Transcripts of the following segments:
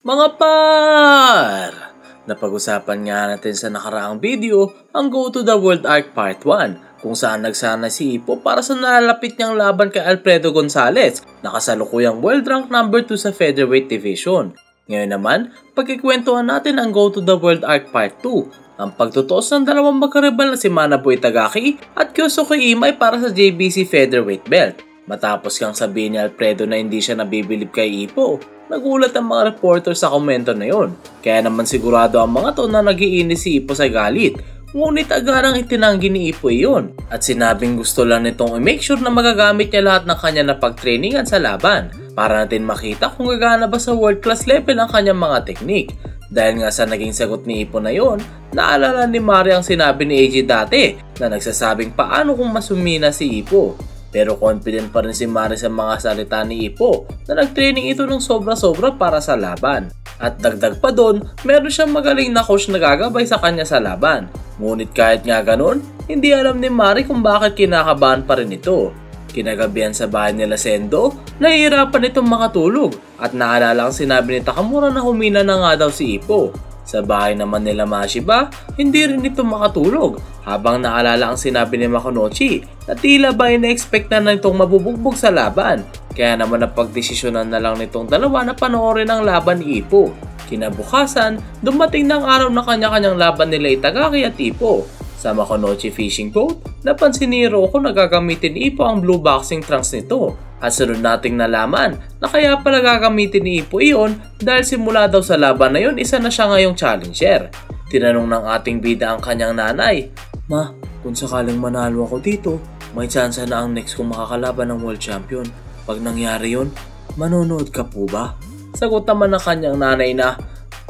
Mga par! Napag-usapan nga natin sa nakaraang video ang Go to the World Arc Part 1 kung saan nagsana si Ipo para sa nalalapit niyang laban kay Alfredo Gonzalez na kasalukuyang world rank number 2 sa featherweight division. Ngayon naman, pagkikwentuhan natin ang Go to the World Arc Part 2, ang pagtutos ng dalawang magkaribal na si Manabu Itagaki at Kyosuke Imai para sa JBC featherweight belt. Matapos kang sabihin ni Alfredo na hindi siya nabibilib kay Ipo, nagulat ang mga reporter sa komento na yon. Kaya naman sigurado ang mga to na nagiinis si Ipo sa galit. Ngunit agarang itinanggi ni Ipo iyon at sinabing gusto lang nitong i-make sure na magagamit niya lahat ng kanya na pagtrainingan sa laban para natin makita kung gagana ba sa world class level ang kanyang mga teknik. Dahil nga sa naging sagot ni Ipo na yon, naalala ni Mari ang sinabi ni AJ dati na nagsasabing paano kung masumina si Ipo. Pero confident pa rin si Mari sa mga salita ni Ipo na nag-training ito ng sobra-sobra para sa laban. At dagdag pa doon, meron siyang magaling na coach na gagabay sa kanya sa laban. Ngunit kahit nga ganun, hindi alam ni Mari kung bakit kinakabahan pa rin ito. Kinagabihan sa bahay nila Sendo, nahihirapan itong makatulog at naalala ang sinabi ni Takamura na humina na nga daw si Ipo. Sa bahay naman nila Mashiba, hindi rin ito makatulog habang naalala ang sinabi ni Makunochi na tila ba ina-expect na itong mabubugbog sa laban. Kaya naman napagdesisyonan na lang nitong dalawa na panoorin ang laban ni Ipo. Kinabukasan, dumating na ang araw na kanya-kanyang laban nila Itagaki at Ipo. Sa Makunochi fishing boat, napansin ni Hiroko na gagamitin ni Ipo ang blue boxing trunks nito. At sunod nating nalaman na kaya pala gagamitin ni Ipo iyon dahil simula daw sa laban na yun isa na siya ngayong challenger. Tinanong ng ating bida ang kanyang nanay, "Ma, kung sakaling manalo ako dito, may chance na ang next kong makakalaban ng world champion. Pag nangyari yun, manonood ka po ba?" Sagot naman ng kanyang nanay na,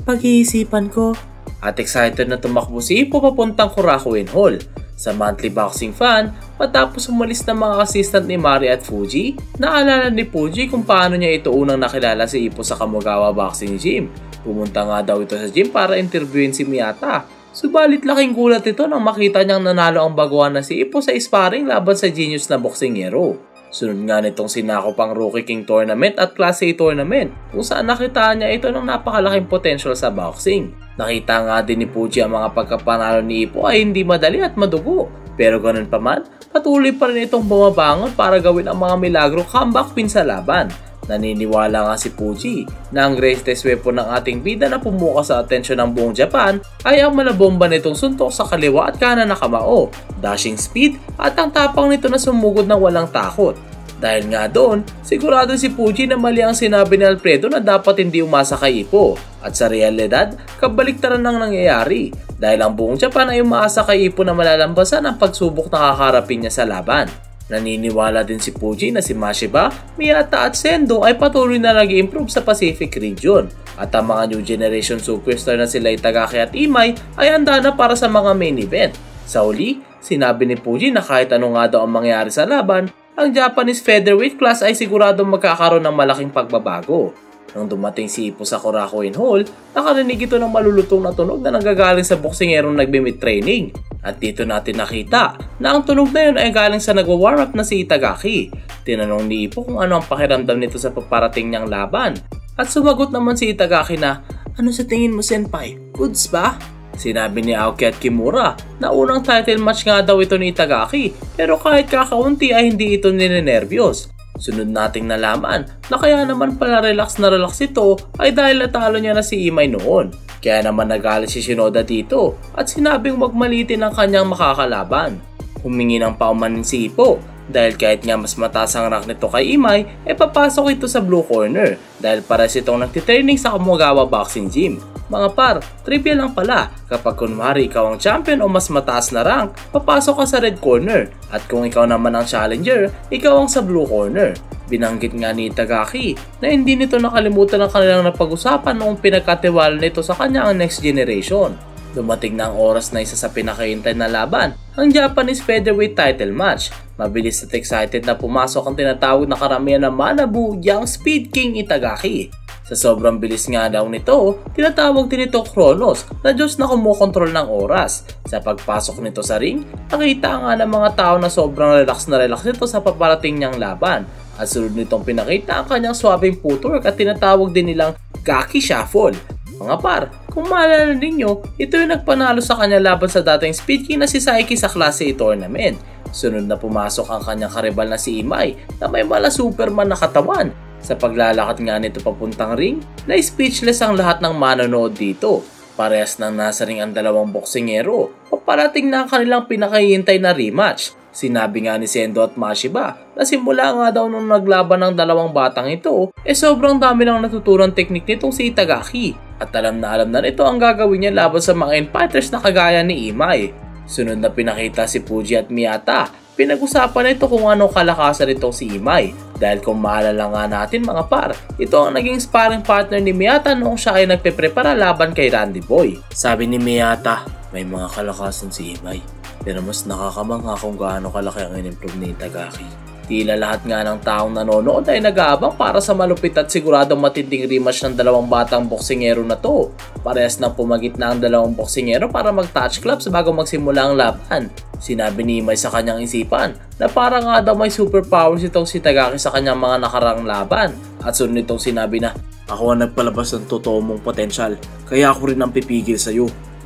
"Pag-iisipan ko." At excited na tumakbo si Ipo papuntang Korakuen Hall. Sa monthly boxing fan, matapos umalis ng mga assistant ni Mari at Fuji, naalala ni Fuji kung paano niya ito unang nakilala si Ipo sa Kamogawa Boxing Gym. Pumunta nga daw ito sa gym para interviewin si Miyata. Subalit laking gulat ito nang makita niyang nanalo ang baguhan na si Ipo sa sparring laban sa genius na boksingero. Sunod nga nitong sinakop ang Rookie King Tournament at Class A Tournament kung saan nakitaan niya ito ng napakalaking potential sa boxing. Nakita nga din ni Fuji ang mga pagkapanalo ni Ipo ay hindi madali at madugo. Pero ganun pa man, patuloy pa rin itong bumabangon para gawin ang mga milagro comeback win sa laban. Naniniwala nga si Fuji na ang greatest weapon ng ating bida na pumuka sa atensyon ng buong Japan ay ang malabomba nitong suntok sa kaliwa at kanan na kamao, dashing speed at ang tapang nito na sumugod ng walang takot. Dahil nga doon, sigurado si Fuji na mali ang sinabi ni Alfredo na dapat hindi umasa kay Ipo. At sa realidad, kabaliktaran ang nangyayari dahil ang buong Japan ay umaasa kay Ipo na malalambasan ang pagsubok na kakarapin niya sa laban. Naniniwala din si Fuji na si Mashiba, Miyata at Sendo ay patuloy na nag-improve sa Pacific region. At ang mga new generation superstar na sila Itagaki at Imai ay handa na para sa mga main event. Sa uli, sinabi ni Fuji na kahit ano nga daw ang mangyari sa laban, ang Japanese featherweight class ay siguradong magkakaroon ng malaking pagbabago. Nang dumating si Ipo sa Korakuen Hall, nakarinig ito ng malulutong na tunog na nanggagaling sa boksingerong nagbe-meet training. At dito natin nakita na ang tunog na yun ay galing sa nagwa-warm up na si Itagaki. Tinanong ni Ipo kung ano ang pakiramdam nito sa paparating niyang laban. At sumagot naman si Itagaki na, "Ano sa tingin mo, senpai? Goods ba?" Sinabi ni Aoki at Kimura na unang title match nga daw ito ni Itagaki pero kahit kakaunti ay hindi ito ninenervyos. Sunod nating nalaman na kaya naman pala relax na relax ito ay dahil natalo niya na si Imai noon. Kaya naman nagalit si Shinoda dito at sinabing wag malitin ang kanyang makakalaban. Humingi ng paumanin si Ipo dahil kahit nga mas mataas ang rank nito kay Imai ay papasok ito sa blue corner dahil pares itong nagtitraining sa Kamogawa Boxing Gym. Mga par, trivia lang pala, kapag kunwari ikaw ang champion o mas mataas na rank, papasok ka sa red corner. At kung ikaw naman ang challenger, ikaw ang sa blue corner. Binanggit nga ni Itagaki na hindi nito nakalimutan ang kanilang napag-usapan noong pinagkatiwala nito sa kanya ang next generation. Dumating na ang oras na isa sa pinakahintay na laban, ang Japanese featherweight title match. Mabilis at excited na pumasok ang tinatawag na karamihan na Manabu Young Speed King Itagaki. Sa sobrang bilis nga daw nito, tinatawag din ito Kronos na Diyos na kumukontrol ng oras. Sa pagpasok nito sa ring, nakita nga ng mga tao na sobrang relax na relax nito sa paparating niyang laban. At sunod nitong pinakita ang kanyang swabing footwork at tinatawag din nilang Gaki Shuffle. Mga par, kung maalala ninyo, ito yung nagpanalo sa kanya laban sa dating Speed King na si Saiki sa Class A tournament. Sunod na pumasok ang kanyang karibal na si Imai na may mala Superman na katawan. Sa paglalakad nga nito papuntang ring, na speechless ang lahat ng manonood dito. Parehas nang nasa ring ang dalawang boksingero, paparating na ang kanilang pinakahihintay na rematch. Sinabi nga ni Sendo at Mashiba na simula nga daw nung naglaban ng dalawang batang ito, sobrang dami lang natuturang teknik nitong si Itagaki. At alam na nito ang gagawin niya laban sa mga fighters na kagaya ni Imai. Sunod na pinakita si Fuji at Miyata. Pinag-usapan nito kung ano kalakasan nitong si Imai. Dahil kung maalala nga natin mga par, ito ang naging sparring partner ni Miyata noong siya ay nagpeprepara laban kay Randy Boy. Sabi ni Miyata, may mga kalakasan si Imai, pero mas nakakamangha kung gaano kalaki ang in-improve ni Itagaki. Tila lahat nga ng taong nanonood ay nag-aabang para sa malupit at siguradong matinding rematch ng dalawang batang boksingero na to. Parehas nang pumagit na ang dalawang boksingero para mag-touch gloves bago magsimula ang laban. Sinabi ni Imai sa kanyang isipan na para nga daw may superpowers itong si Itagaki sa kanyang mga nakarang laban. At sunod nitong sinabi na, ako ang nagpalabas ng totoo mong potensyal, kaya ako rin ang pipigil sa'yo.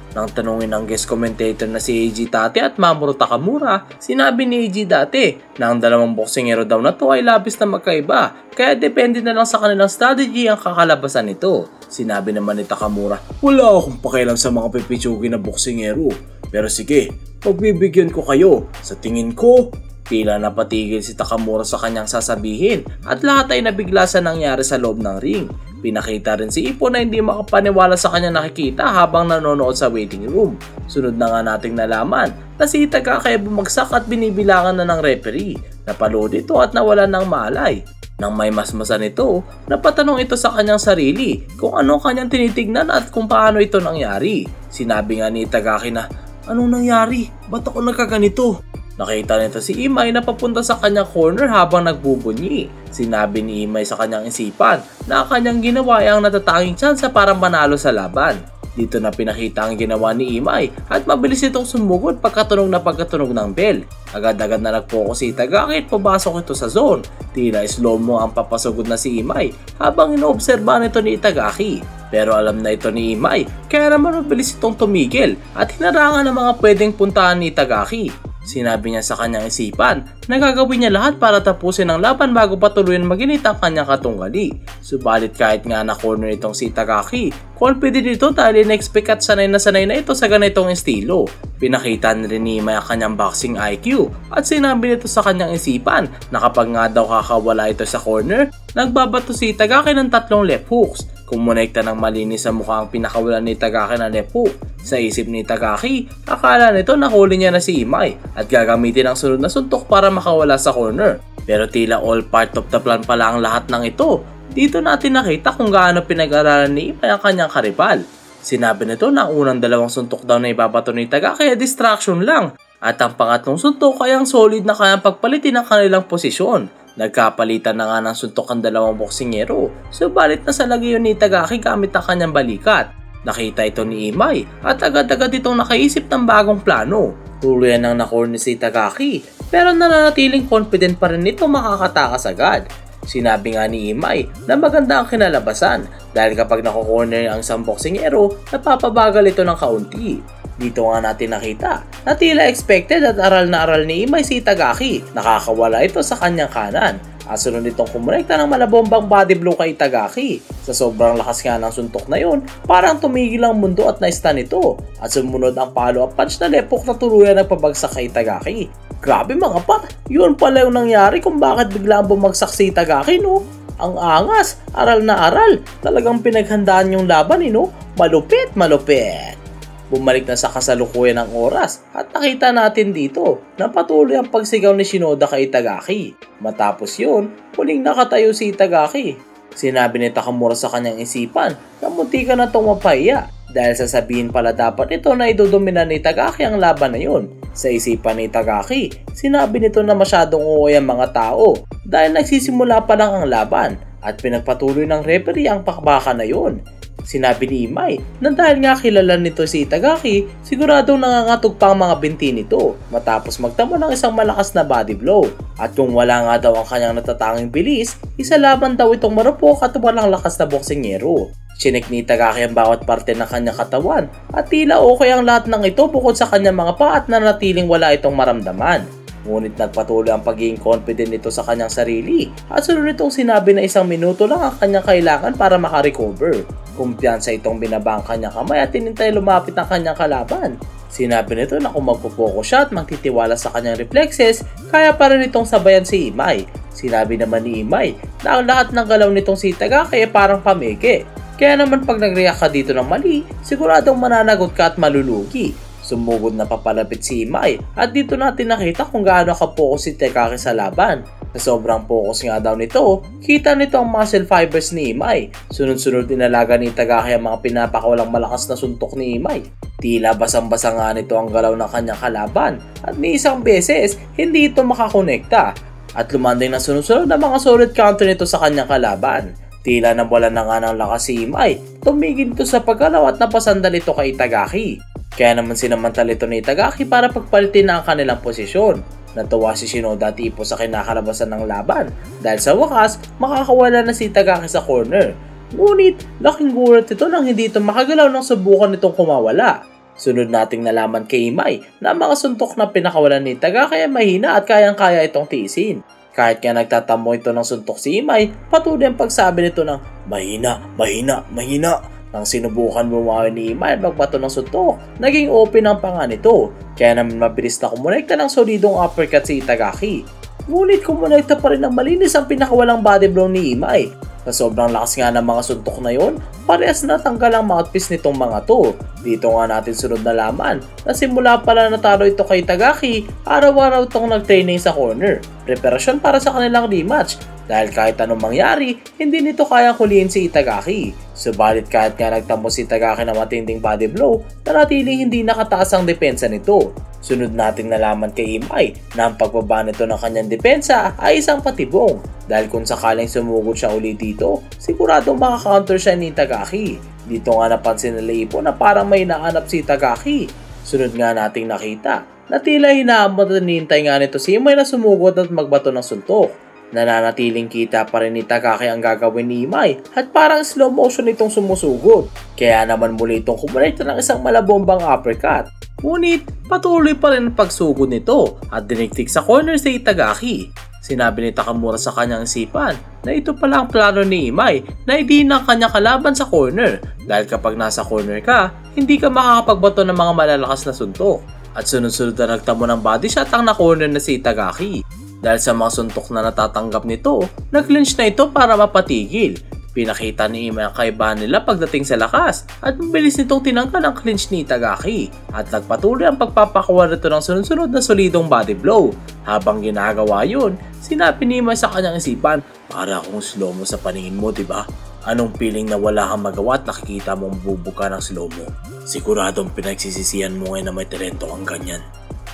Nang tanungin ng guest commentator na si Eiji Date at Mamoru Takamura, sinabi ni Eiji Date na ang dalawang boksingero daw na to ay labis na magkaiba, kaya depende na lang sa kanilang strategy ang kakalabasan nito. Sinabi naman ni Takamura, wala akong pakialam sa mga pipitsugi na boksingero, pero sige, pagbibigyan ko kayo. Sa tingin ko, tila napatigil si Takamura sa kanyang sasabihin at lahat ay nabigla sa nangyari sa loob ng ring. Pinakita rin si Ippo na hindi makapaniwala sa kanyang nakikita habang nanonood sa waiting room. Sunod na nga nating nalaman na si Itagaki ay bumagsak at binibilangan na ng referee. Napalood ito at nawalan ng malay. Nang may masmasan ito, napatanong ito sa kanyang sarili kung ano kanyang tinitignan at kung paano ito nangyari. Sinabi nga ni Itagaki na, anong nangyari? Ba't ako nagkaganito? Nakita nito si Imai na papunta sa kanyang corner habang nagbubunyi. Sinabi ni Imai sa kanyang isipan na kanyang ginawa ay ang natatanging tsansa para manalo sa laban. Dito na pinakita ang ginawa ni Imai at mabilis itong sumugod pagkatunog ng bell. Agad-agad na nag-focus si Itagaki at pabasok ito sa zone. Tila slow-mo ang papasugod na si Imai habang inoobserbahan ito ni Itagaki. Pero alam na ito ni Imai kaya naman mabilis itong tumigil at hinarangan ng mga pwedeng puntahan ni Itagaki. Sinabi niya sa kanyang isipan na gagawin niya lahat para tapusin ang laban bago patuloyin maginit ang kanyang katunggali. Subalit kahit nga na corner itong si Itagaki, confident ito dahil in-expect at sanay na ito sa ganitong estilo. Pinakita na rin ni Imai ang kanyang boxing IQ at sinabi nito sa kanyang isipan na kapag nga daw kakawala ito sa corner, nagbabato si Itagaki ng 3 left hooks. Kumonekta ng malinis sa mukha ang pinakawalan ni Itagaki na left hook. Sa isip ni Itagaki, akala nito nahuli niya na si Imai at gagamitin ang sunod na suntok para makawala sa corner. Pero tila all part of the plan pala ang lahat ng ito. Dito natin nakita kung gaano pinag-aralan ni Imai ang kanyang karibal. Sinabi nito na ang unang dalawang suntok daw na ibabato ni Itagaki ay distraction lang. At ang pangatlong suntok ay ang solid na kayang pagpalitin ang kanilang posisyon. Nagkapalitan na nga ng suntok ang dalawang boksingero, subalit nasa lagay ni Itagaki gamit ang kanyang balikat. Nakita ito ni Imai at agad-agad itong nakaisip ng bagong plano. Tuluyan ang nakorner si Itagaki pero nananatiling confident pa rin ito makakatakas agad. Sinabi nga ni Imai na maganda ang kinalabasan dahil kapag nakokorner ang isang boksingero, napapabagal ito ng kaunti. Dito nga natin nakita na tila expected at aral na aral ni Imai si Itagaki. Nakakawala ito sa kanyang kanan. At sunod itong kumonekta ng malabombang body blow kay Itagaki. Sa sobrang lakas nga ng suntok na yun, parang tumigil ang mundo at na-stun ito. At sumunod ang follow-up punch na left hook na tuluyan nagpabagsak kay Itagaki. Grabe mga par, yun pala yung nangyari kung bakit biglang bumagsak si Itagaki, no? Ang angas, aral na aral. Talagang pinaghandaan yung laban, no? Malupit, malupit. Bumalik na sa kasalukuyan ng oras at nakita natin dito na patuloy ang pagsigaw ni Shinoda kay Itagaki. Matapos yun, muling nakatayo si Itagaki. Sinabi ni Takamura sa kanyang isipan na munti ka na itong mapahiya dahil sasabihin pala dapat ito na idodomina ni Itagaki ang laban na yun. Sa isipan ni Itagaki, sinabi nito na masyadong uuwi ang mga tao dahil nagsisimula pa lang ang laban at pinagpatuloy ng referee ang pakbaka na yun. Sinabi ni Imai na dahil nga kilala nito si Itagaki, siguradong nangangatog pa ang mga binti nito matapos magtamo ng isang malakas na body blow. At kung wala nga daw ang kanyang natatanging bilis, isa laban daw itong marupok at walang lakas na boksingero. Chinek ni Itagaki ang bawat parte ng kanyang katawan at tila okay ang lahat ng ito bukod sa kanyang mga paa at nanatiling wala itong maramdaman. Ngunit nagpatuloy ang pagiging confident nito sa kanyang sarili at sunod nitong sinabi na 1 minuto lang ang kanyang kailangan para makarecover. Kumpiyansa itong binaba ang kanyang kamay at tinintay lumapit ang kanyang kalaban. Sinabi nito na kung magpo-focus siya at magtitiwala sa kanyang reflexes, kaya pa rin itong sabayan si Imai. Sinabi naman ni Imai na ang lahat ng galaw nitong si Itagaki ay parang pameke. Kaya naman pag nag-react ka dito ng mali, siguradong mananagot ka at malulugi. Sumugod na papalapit si Imai at dito natin nakita kung gaano ka-focus si Itagaki sa laban. Sa sobrang focus nga daw nito, kita nito ang muscle fibers ni Imai. Sunod-sunod inalaga ni Itagaki ang mga pinapakawalang malakas na suntok ni Imai. Tila basang-basa nga nito ang galaw ng kanyang kalaban at ni isang beses hindi ito makakonekta. At lumanding na sunod-sunod na mga solid counter nito sa kanyang kalaban. Tila nawala na nga ng lakas si Imai, tumigil ito sa paggalaw at napasandal ito kay Itagaki. Kaya naman sinamantala ito ni Itagaki para pagpalitin na ang kanilang posisyon. Natuwa si Shinoda at Ippo sa kinakalabasan ng laban dahil sa wakas makakawala na si Itagaki sa corner. Ngunit laking gulat ito nang hindi ito makagalaw nang subukan nitong kumawala. Sunod nating nalaman kay Imai na mga suntok na pinakawalan ni Itagaki ay mahina at kayang-kaya itong tiisin. Kahit nga nagtatamo ito ng suntok si Imai, patuloy ang pagsabi nito ng mahina, mahina, mahina. Nang sinubukan bumawi ni Imai at magbato ng suntok, naging open ang panga nito. Kaya naman mabilis na kumonekta ng solidong uppercut si Itagaki. Ngunit kumonekta pa rin ng malinis ang pinakawalang body blow ni Imai. Sa sobrang lakas nga ng mga suntok na yon, parehas natanggal ang mouthpiece nitong mga to. Dito nga natin sunod na laman na simula pala natalo ito kay Itagaki, araw-araw itong nag-training sa corner. Preparasyon para sa kanilang rematch. Dahil kahit anong mangyari, hindi nito kayang huliin si Itagaki. Subalit kahit nga nagtamo si Itagaki na matinding body blow, nanatiling hindi nakataas ang depensa nito. Sunod nating nalaman kay Imai na ang pagbaba nito ng kanyang depensa ay isang patibong. Dahil kung sakaling sumugod siya ulit dito, siguradong makakounter siya ni Itagaki. Dito nga napansin nila Ippo na parang may nahanap si Itagaki. Sunod nga nating nakita na tila hinahamot at nihintay nga nito si Imai na sumugod at magbato ng suntok. Nananatiling kita pa rin ni Itagaki ang gagawin ni Imai at parang slow motion itong sumusugod. Kaya naman muli itong kumonekta ng isang malabombang uppercut. Ngunit patuloy pa rin ang pagsugod nito at diniktik sa corner si Itagaki. Sinabi ni Takamura sa kanyang isipan na ito pala ang plano ni Imai na idiin ang kanyang kalaban sa corner dahil kapag nasa corner ka, hindi ka makakapagbato ng mga malalakas na suntok. At sunod-sunod na nagtamo ng body shot ang na-corner na si Itagaki. Dahil sa mga suntok na natatanggap nito, nag-clinch na ito para mapatigil. Pinakita ni Imai ang kaibahan nila pagdating sa lakas at mabilis nitong tinanggal ang clinch ni Itagaki at nagpatuloy ang pagpapakuha nito ng sunod-sunod na solidong body blow. Habang ginagawa yun, sinabi ni Imai sa kanyang isipan, para akong slow mo sa paningin mo, diba? Anong feeling na wala kang magawa at nakikita mong bubuka ng slow mo? Siguradong pinagsisisihan mo ngayon na may talento kang ganyan.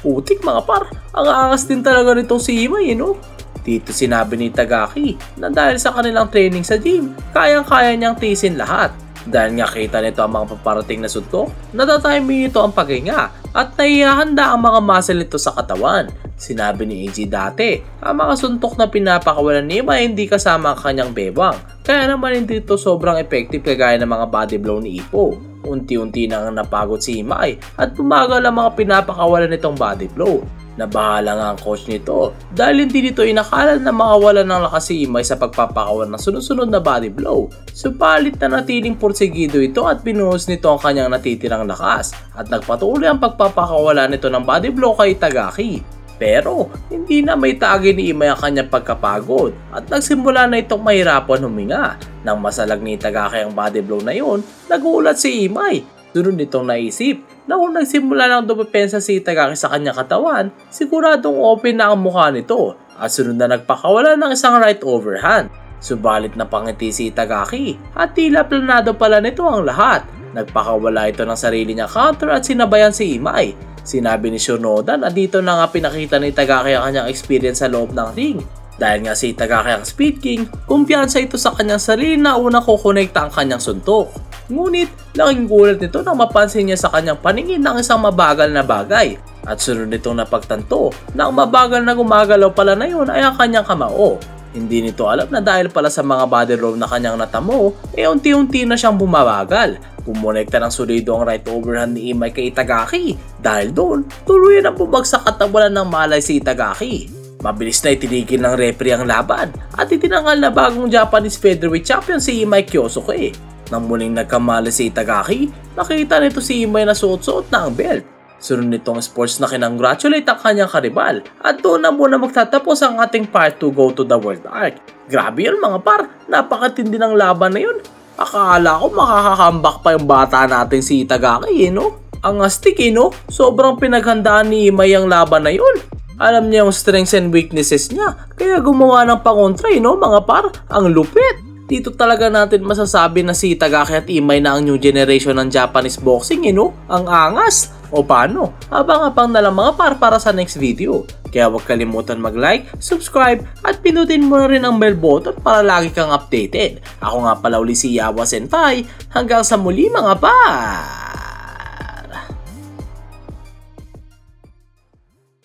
Putik mga par, ang angas din talaga nitong si Imai no? Dito sinabi ni Itagaki na dahil sa kanilang training sa gym, kayang-kaya niyang tiisin lahat. Dahil nga kita nito ang mga paparating na suntok, natatiming nito ang paghinga at naihahanda ang mga muscle nito sa katawan. Sinabi ni AJ dati, ang mga suntok na pinapakawalan ni Imai hindi kasama ang kanyang bewang. Kaya naman hindi ito sobrang effective kagaya ng mga body blow ni Ippo. Unti-unti nang napagod si Imai at bumagal ang mga pinapakawalan nitong body blow. Nabahala nga ang coach nito dahil hindi nito inakala na makawalan ng lakas si Imai sa pagpapakawalan ng sunod-sunod na body blow. Subalit na natiling porsigido ito at binuhos nito ang kanyang natitirang lakas at nagpatuloy ang pagpapakawalan nito ng body blow kay Itagaki. Pero hindi na may tagi ni Imai ang kanyang pagkapagod at nagsimula na itong mahirapan huminga. Nang masalag ni Itagaki ang body blow na yun, nagulat si Imai. Sunod nitong naisip na kung nagsimula ng dumepensa si Itagaki sa kanyang katawan, siguradong open na ang mukha nito at sunod na nagpakawala ng isang right overhand. Subalit napangiti si Itagaki at tila planado pala nito ang lahat. Nagpakawala ito ng sarili niya counter at sinabayan si Imai. Sinabi ni Shinoda na dito na nga pinakita ni Itagaki ang kanyang experience sa loob ng ring. Dahil nga si Itagaki ang Speed King, kumpiyansa ito sa kanyang sarili na unang kukonekta ang kanyang suntok. Ngunit, laking gulat nito nang mapansin niya sa kanyang paningin ng isang mabagal na bagay. At sunod nitong napagtanto na ang mabagal na gumagalaw pala na yun ay ang kanyang kamao. Hindi nito alam na dahil pala sa mga body roll na kanyang natamo, unti-unti na siyang bumabagal. Kumonekta ng solido ang right overhand ni Imai kay Itagaki. Dahil doon, tuluyan ang bumagsak at nawalan ng malay si Itagaki. Mabilis na itinigil ng referee ang laban at itinangal na bagong Japanese featherweight champion si Imai Kyosuke. Nang muling nagkamali si Itagaki, nakita nito si Imai na suot-suot na ang belt. Sunod nitong sports na kinongratulate ang kanyang karibal at doon na muna magtatapos ang ating part 2 Go to the World Arc. Grabe yun mga par, napakatindi ng laban na yun. Akala ko makakakambak pa yung bata natin si Itagaki no? Ang astig no? Sobrang pinaghandaan ni Imai ang laban na yun. Alam niya yung strengths and weaknesses niya, kaya gumawa ng pangontra no mga par, ang lupit. Dito talaga natin masasabi na si Itagaki at Imai na ang new generation ng Japanese boxing no? Ang angas. O paano? Abang-abang na lang mga par para sa next video. Kaya huwag kalimutan mag-like, subscribe at pinutin mo na rin ang bell button para lagi kang updated. Ako nga pala uli si Yawa Senpai. Hanggang sa muli mga par!